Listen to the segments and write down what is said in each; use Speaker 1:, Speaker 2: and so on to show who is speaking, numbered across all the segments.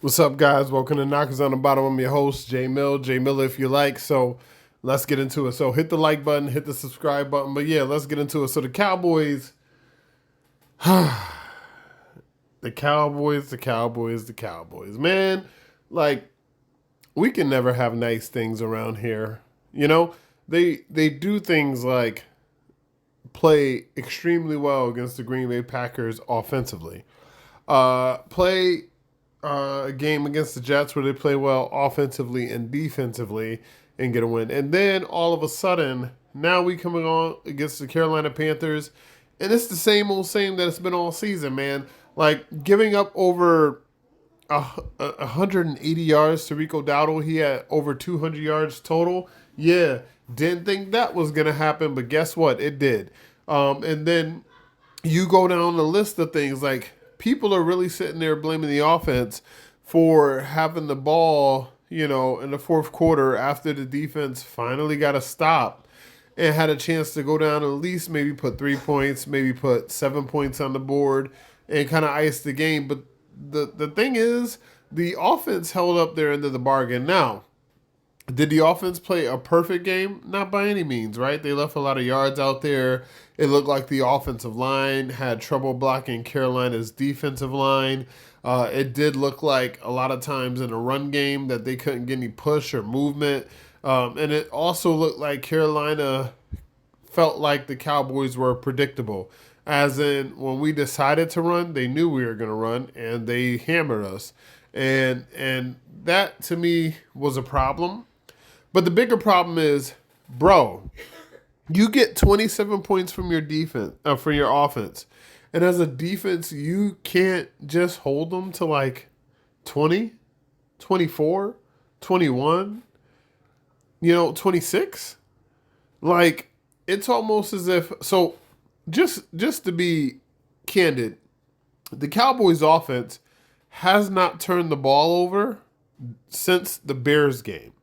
Speaker 1: What's up, guys? Welcome to Knockers on the Bottom. I'm your host, Jay Mill. Jay Miller, if you like. So let's get into it. So hit the like button, hit the subscribe button. But yeah, let's get into it. So the Cowboys, the Cowboys. Man, like we can never have nice things around here. You know, they do things like play extremely well against the Green Bay Packers offensively. Play a game against the Jets where they play well offensively and defensively and get a win. And then all of a sudden, now we coming on against the Carolina Panthers, and it's the same old same that it's been all season, man. Like giving up over 180 yards to Rico Dowdle. He had over 200 yards total. Yeah, didn't think that was gonna happen, but guess what? It did. And then you go down the list of things like people are really sitting there blaming the offense for having the ball, in the fourth quarter after the defense finally got a stop and had a chance to go down and at least maybe put 3 points, maybe put 7 points on the board and kind of ice the game. But the thing is, the offense held up their end of the bargain. Now, did the offense play a perfect game? Not by any means, right? They left a lot of yards out there. It looked like the offensive line had trouble blocking Carolina's defensive line. It did look like a lot of times in a run game that they couldn't get any push or movement. And it also looked like Carolina felt like the Cowboys were predictable. As in, when we decided to run, they knew we were going to run, and they hammered us. And that, to me, was a problem. But the bigger problem is, bro, you get 27 points from your defense, from your offense. And as a defense, you can't just hold them to like 20, 24, 21, 26. Like, it's almost as if, so just to be candid, the Cowboys offense has not turned the ball over since the Bears game.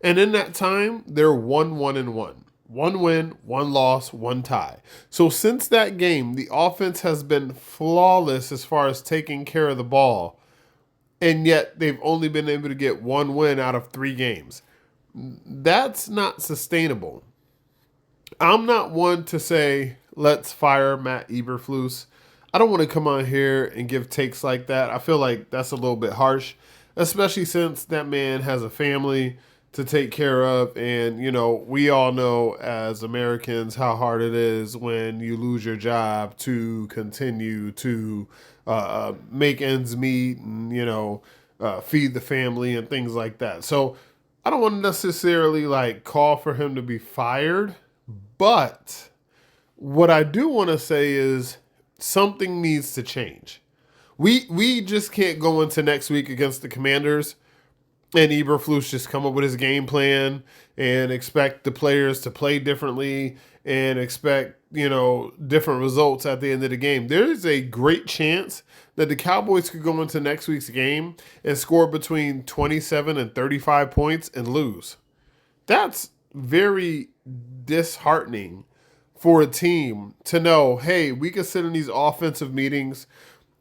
Speaker 1: And in that time, they're 1-1-1. One win, one loss, one tie. So since that game, the offense has been flawless as far as taking care of the ball. And yet they've only been able to get one win out of 3 games. That's not sustainable. I'm not one to say, let's fire Matt Eberflus. I don't want to come on here and give takes like that. I feel like that's a little bit harsh, especially since that man has a family to take care of. And, we all know as Americans how hard it is when you lose your job to continue to make ends meet and, feed the family and things like that. So I don't want to necessarily like call for him to be fired, but what I do want to say is something needs to change. We just can't go into next week against the Commanders and Eberflus just come up with his game plan and expect the players to play differently and expect, different results at the end of the game. There is a great chance that the Cowboys could go into next week's game and score between 27 and 35 points and lose. That's very disheartening for a team to know, hey, we can sit in these offensive meetings,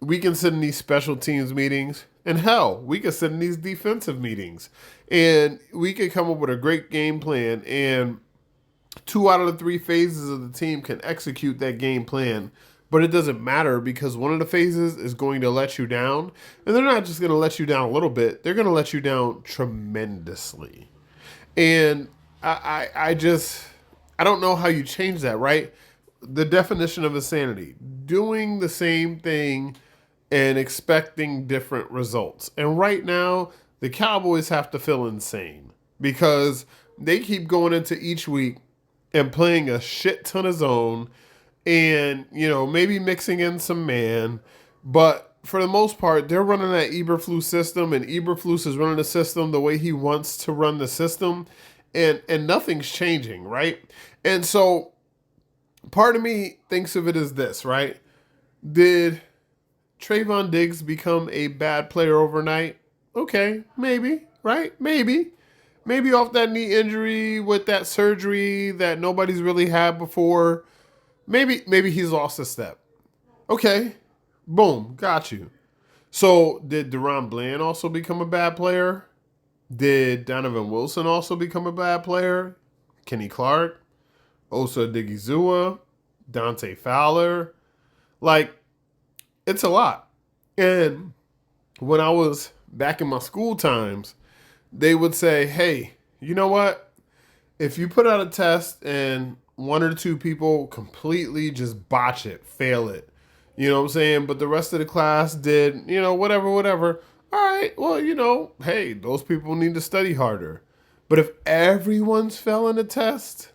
Speaker 1: we can sit in these special teams meetings, and hell, we can sit in these defensive meetings, and we can come up with a great game plan, and 2 out of the 3 phases of the team can execute that game plan. But it doesn't matter because one of the phases is going to let you down, and they're not just going to let you down a little bit; they're going to let you down tremendously. And I don't know how you change that, right? The definition of insanity: doing the same thing and expecting different results. And right now, the Cowboys have to feel insane because they keep going into each week and playing a shit ton of zone and, maybe mixing in some man. But for the most part, they're running that Eberflus system, and Eberflus is running the system the way he wants to run the system, and nothing's changing, right? And so part of me thinks of it as this, right? Did Trayvon Diggs become a bad player overnight? Okay, maybe, right? Maybe. Maybe off that knee injury with that surgery that nobody's really had before. Maybe he's lost a step. Okay, boom, got you. So did Deron Bland also become a bad player? Did Donovan Wilson also become a bad player? Kenny Clark, Osa Digizua, Dante Fowler. Like, it's a lot. And when I was back in my school times, they would say, hey, you know what? If you put out a test and one or two people completely just botch it, fail it, you know what I'm saying? But the rest of the class did, whatever, whatever. All right, well, hey, those people need to study harder. But if everyone's failing the test,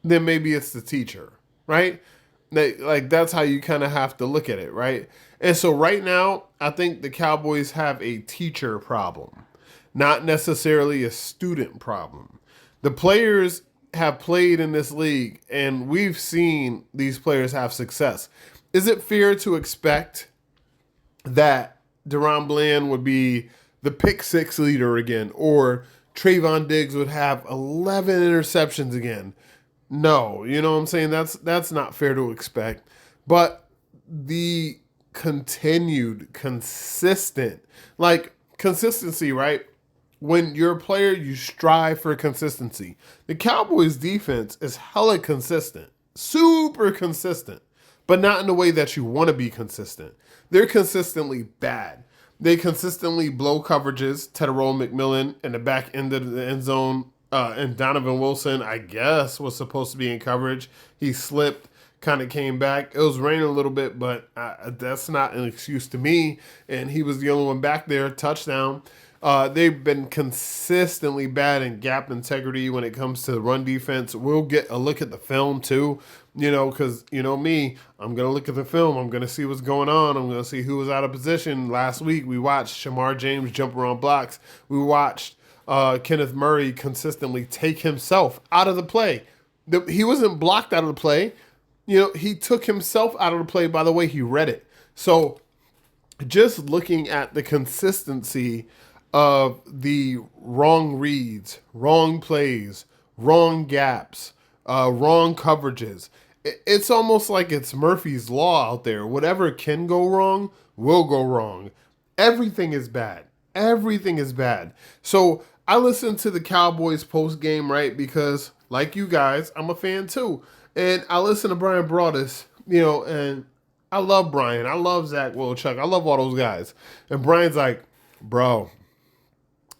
Speaker 1: then maybe it's the teacher, right? Like that's how you kind of have to look at it, right? And so right now, I think the Cowboys have a teacher problem, not necessarily a student problem. The players have played in this league, and we've seen these players have success. Is it fair to expect that Deron Bland would be the pick six leader again, or Trayvon Diggs would have 11 interceptions again? No, you know what I'm saying? That's not fair to expect. But the continued, consistent, like consistency, right? When you're a player, you strive for consistency. The Cowboys defense is hella consistent, super consistent, but not in the way that you want to be consistent. They're consistently bad. They consistently blow coverages. Tedderone McMillan in the back end of the end zone, and Donovan Wilson, I guess, was supposed to be in coverage. He slipped, kind of came back. It was raining a little bit, but that's not an excuse to me. And he was the only one back there. Touchdown. They've been consistently bad in gap integrity when it comes to the run defense. We'll get a look at the film too, because me, I'm going to look at the film. I'm going to see what's going on. I'm going to see who was out of position. Last week, we watched Shamar James jump around blocks. We watched Kenneth Murray consistently take himself out of the play. He wasn't blocked out of the play. He took himself out of the play by the way he read it. So just looking at the consistency of the wrong reads, wrong plays, wrong gaps, wrong coverages. It's almost like it's Murphy's Law out there. Whatever can go wrong will go wrong. Everything is bad. Everything is bad. So I listen to the Cowboys post game, right? Because like you guys, I'm a fan too. And I listen to Brian Broaddus, and I love Brian. I love Zach Wilczek. I love all those guys. And Brian's like, bro,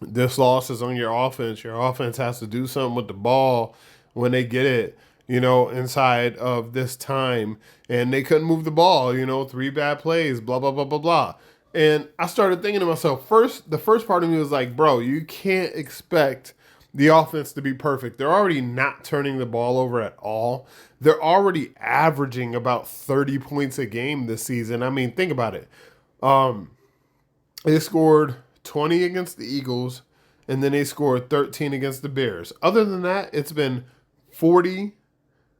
Speaker 1: this loss is on your offense. Your offense has to do something with the ball when they get it, inside of this time. And they couldn't move the ball, 3 bad plays, blah, blah, blah, blah, blah. And I started thinking to myself, the first part of me was like, bro, you can't expect the offense to be perfect. They're already not turning the ball over at all. They're already averaging about 30 points a game this season. I mean, think about it. They scored 20 against the Eagles, and then they scored 13 against the Bears. Other than that, it's been 40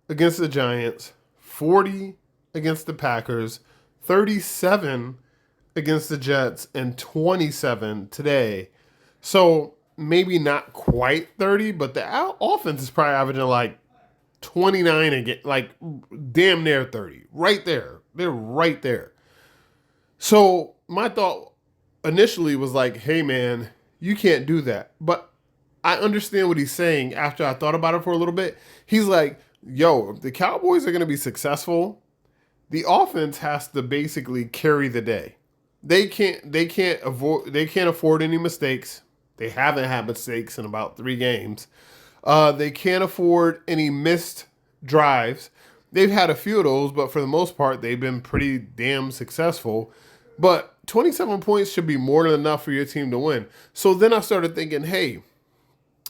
Speaker 1: against the Giants, 40 against the Packers, 37 against the Jets, and 27 today. So maybe not quite 30, but the offense is probably averaging like 29 again, like damn near 30. Right there. They're right there. So my thought initially was like, hey man, you can't do that. But I understand what he's saying after I thought about it for a little bit. He's like, yo, if the Cowboys are going to be successful, the offense has to basically carry the day. They can't afford any mistakes. They haven't had mistakes in about 3 games. They can't afford any missed drives. They've had a few of those, but for the most part, they've been pretty damn successful. But 27 points should be more than enough for your team to win. So then I started thinking, hey,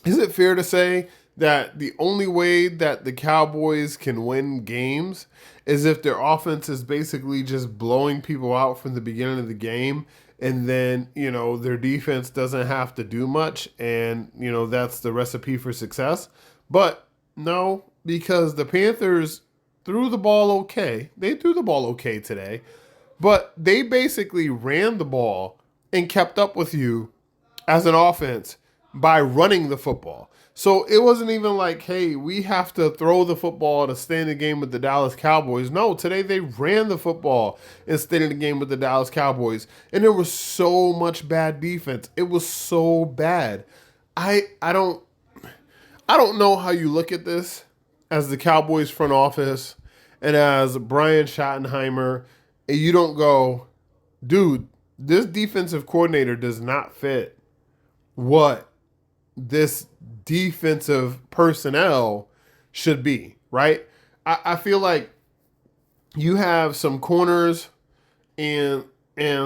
Speaker 1: is it fair to say that the only way that the Cowboys can win games is if their offense is basically just blowing people out from the beginning of the game, and then, their defense doesn't have to do much, and, that's the recipe for success? But no, because the Panthers threw the ball okay. They threw the ball okay today. But they basically ran the ball and kept up with you as an offense by running the football. So it wasn't even like, hey, we have to throw the football to stay in the game with the Dallas Cowboys. No, today they ran the football and stayed in the game with the Dallas Cowboys. And there was so much bad defense. It was so bad. I don't know how you look at this as the Cowboys front office and as Brian Schottenheimer, and you don't go, dude, this defensive coordinator does not fit what this defensive personnel should be, right? I feel like you have some corners and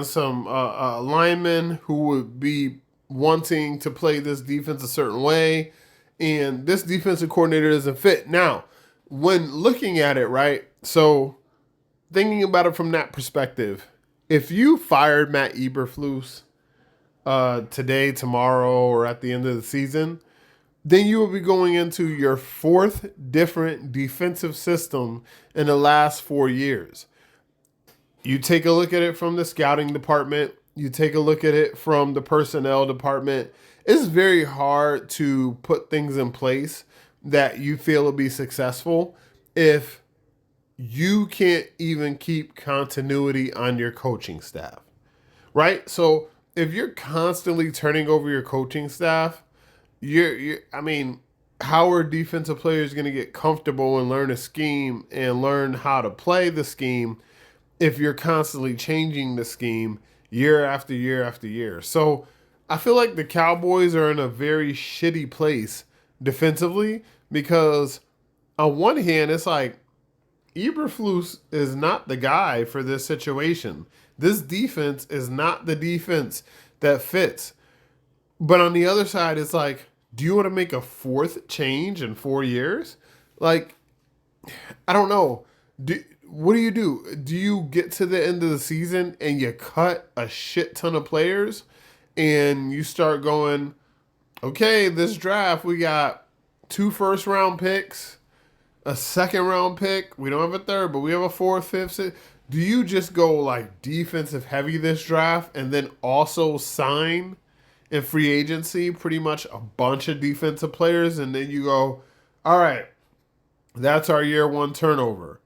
Speaker 1: some linemen who would be wanting to play this defense a certain way, and this defensive coordinator doesn't fit. Now, when looking at it, right? So thinking about it from that perspective, if you fired Matt Eberflus today, tomorrow, or at the end of the season, then you will be going into your fourth different defensive system in the last 4 years. You take a look at it from the scouting department. You take a look at it from the personnel department. It's very hard to put things in place that you feel will be successful if you can't even keep continuity on your coaching staff, right? So if you're constantly turning over your coaching staff, I mean, how are defensive players going to get comfortable and learn a scheme and learn how to play the scheme if you're constantly changing the scheme year after year after year? So I feel like the Cowboys are in a very shitty place defensively because on one hand, it's like Eberflus is not the guy for this situation. This defense is not the defense that fits. But on the other side, it's like, do you want to make a fourth change in 4 years? Like, I don't know. What do? Do you get to the end of the season and you cut a shit ton of players and you start going, okay, this draft, we got 2 first-round picks, a second-round pick. We don't have a third, but we have a fourth, fifth, sixth. Do you just go like defensive heavy this draft and then also sign in free agency pretty much a bunch of defensive players, and then you go, all right, that's our year one turnover,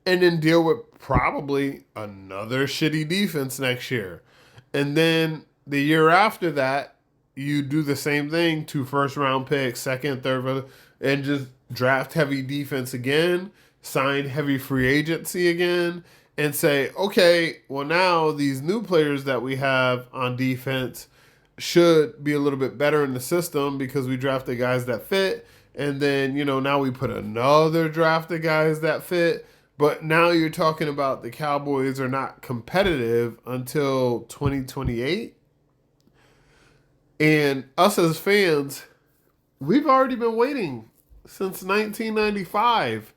Speaker 1: and then deal with probably another shitty defense next year, and then the year after that you do the same thing, 2 first-round picks, second, third, and just draft heavy defense again, sign heavy free agency again, and say, okay, well now these new players that we have on defense should be a little bit better in the system because we drafted guys that fit. And then, now we put another draft of guys that fit. But now you're talking about the Cowboys are not competitive until 2028. And us as fans, we've already been waiting since 1995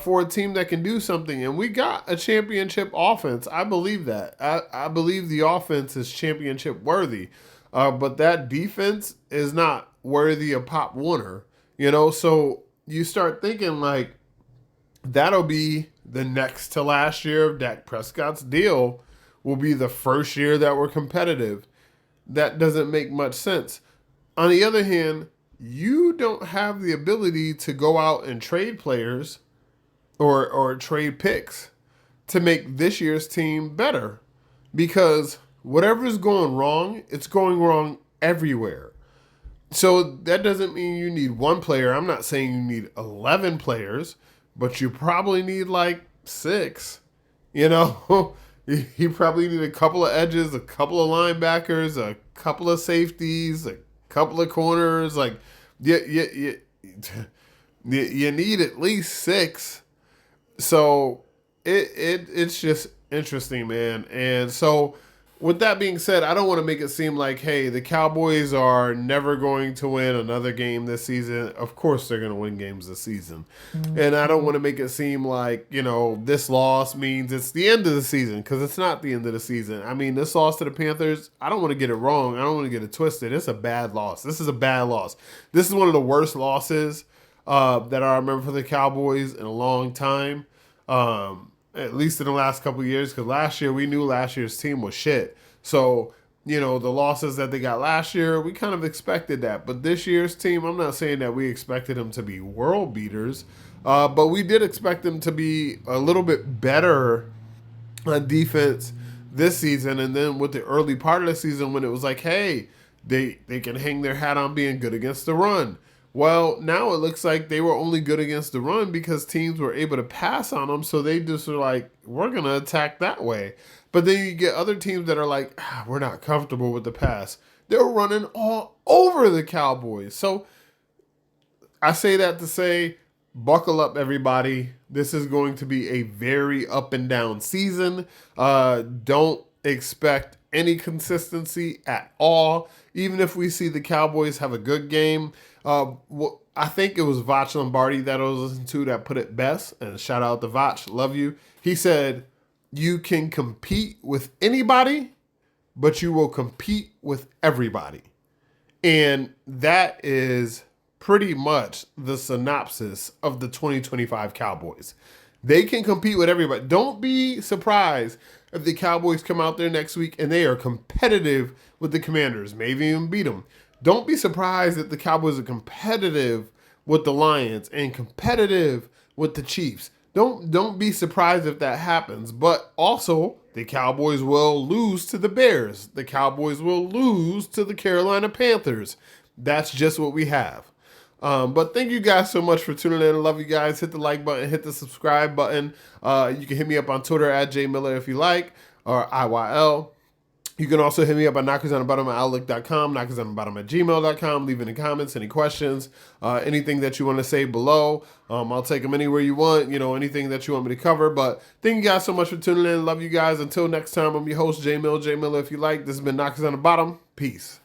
Speaker 1: for a team that can do something. And we got a championship offense. I believe that. I believe the offense is championship worthy. But that defense is not worthy of Pop Warner. So you start thinking like that'll be the next to last year of Dak Prescott's deal will be the first year that we're competitive. That doesn't make much sense. On the other hand, you don't have the ability to go out and trade players or trade picks to make this year's team better because whatever's going wrong, it's going wrong everywhere. So that doesn't mean you need one player. I'm not saying you need 11 players, but you probably need like 6. You probably need a couple of edges, a couple of linebackers, a couple of safeties, a couple of corners. Like you need at least 6. So it's just interesting, man. And so with that being said, I don't want to make it seem like, hey, the Cowboys are never going to win another game this season. Of course they're going to win games this season. Mm-hmm. And I don't want to make it seem like, this loss means it's the end of the season because it's not the end of the season. I mean, this loss to the Panthers, I don't want to get it wrong. I don't want to get it twisted. It's a bad loss. This is a bad loss. This is one of the worst losses that I remember for the Cowboys in a long time. At least in the last couple of years, because last year we knew last year's team was shit. So the losses that they got last year, we kind of expected that. But this year's team, I'm not saying that we expected them to be world beaters, but we did expect them to be a little bit better on defense this season. And then with the early part of the season when it was like, hey, they can hang their hat on being good against the run. Well, now it looks like they were only good against the run because teams were able to pass on them. So they just were like, we're going to attack that way. But then you get other teams that are like, we're not comfortable with the pass. They're running all over the Cowboys. So I say that to say, buckle up, everybody. This is going to be a very up and down season. Don't expect any consistency at all. Even if we see the Cowboys have a good game, I think it was Vach Lombardi that I was listening to that put it best. And shout out to Vach, love you. He said, "You can compete with anybody, but you will compete with everybody," and that is pretty much the synopsis of the 2025 Cowboys. They can compete with everybody. Don't be surprised if the Cowboys come out there next week and they are competitive with the Commanders, maybe even beat them. Don't be surprised that the Cowboys are competitive with the Lions and competitive with the Chiefs. Don't be surprised if that happens. But also, the Cowboys will lose to the Bears. The Cowboys will lose to the Carolina Panthers. That's just what we have. But thank you guys so much for tuning in. I love you guys. Hit the like button, hit the subscribe button. You can hit me up on Twitter at jmiller if you like, or IYL. You can also hit me up at knockersonthebottom@outlook.com, knockersonthebottom@gmail.com. Leave any comments, any questions, anything that you want to say below. I'll take them anywhere you want, anything that you want me to cover. But thank you guys so much for tuning in. Love you guys. Until next time, I'm your host, J Miller if you like. This has been Knockers on the Bottom. Peace.